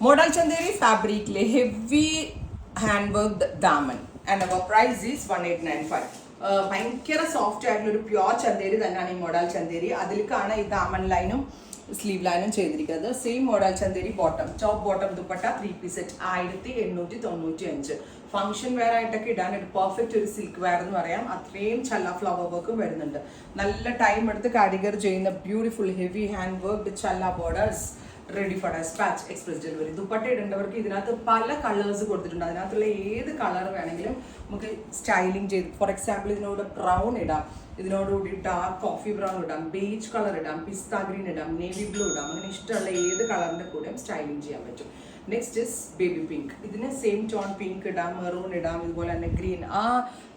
Modal Chanderi fabric le heavy handworked daman and our price is 1895. ഭയങ്കര soft ആയിട്ടുള്ള ഒരു pure Chanderi തന്നെയാണ് ഈ മോഡൽ ചന്തേരി. അതിലേക്കാണ് ഈ ദാമൻ ലൈനും സ്ലീവ് ലൈനും ചെയ്തിരിക്കുന്നത്. Same model Chanderi bottom, top bottom dupatta 3 piece set 1895. Function wear ആയിട്ടൊക്കെ ഇടാൻ ഒരു പെർഫെക്റ്റ് ഒരു സിൽക്ക് വെയർ എന്ന് പറയാം. അത്രയും ചല്ല ഫ്ലവർ വർക്കും വരുന്നുണ്ട്. നല്ല ടൈം എടുത്ത് കാരിഗർ ചെയ്യുന്ന ബ്യൂട്ടിഫുൾ ഹെവി ഹാൻഡ് വർക്ക് ചല്ല borders ready for despatch express delivery. Dupatta ഇടേണ്ടവർക്ക് ഇതിനകത്ത് പല കളേഴ്സ് കൊടുത്തിട്ടുണ്ട്. അതിനകത്തുള്ള ഏത് കളർ വേണമെങ്കിലും നമുക്ക് സ്റ്റൈലിംഗ് ചെയ്ത്, ഫോർ എക്സാമ്പിൾ ഇതിനോട് ബ്രൗൺ ഇടാം, ഇതിനോടുകൂടി ഡാർക്ക് കോഫി ബ്രൗൺ ഇടാം, ബേജ് കളർ ഇടാം, പിസ്ത ഗ്രീൻ ഇടാം, നേവി ബ്ലൂ ഇടാം. അങ്ങനെ ഇഷ്ടമുള്ള ഏത് കളറിൻ്റെ കൂടെയും സ്റ്റൈലിംഗ് ചെയ്യാൻ പറ്റും. Next is baby pink. ഇതിന് സെയിം ടോൺ പിങ്ക് ഇടാം, മെറൂൺ ഇടാം, ഇതുപോലെ തന്നെ ഗ്രീൻ. ആ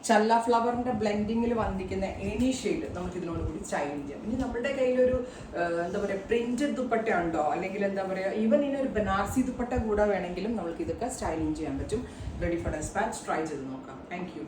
ചല്ല ഫ്ലവറിൻ്റെ ബ്ലെൻഡിങ്ങിൽ വന്നിരിക്കുന്ന എനി ഷെയ്ഡ് നമുക്ക് ഇതിനോട് കൂടി സ്റ്റൈലിംഗ് ചെയ്യാം. ഇനി നമ്മുടെ കയ്യിലൊരു എന്താ പറയുക പ്രിന്റഡ് ദുപ്പട്ട ഉണ്ടോ, അല്ലെങ്കിൽ എന്താ പറയുക ഈവൻ ഇതിനൊരു ബനാറസി ദുപ്പട്ട കൂടെ വേണമെങ്കിലും നമുക്ക് ഇതൊക്കെ സ്റ്റൈലിംഗ് ചെയ്യാൻ പറ്റും. റെഡി ഫോർ ഡെസ്പാച്ച് ട്രൈ ചെയ്ത് നോക്കാം. Thank you.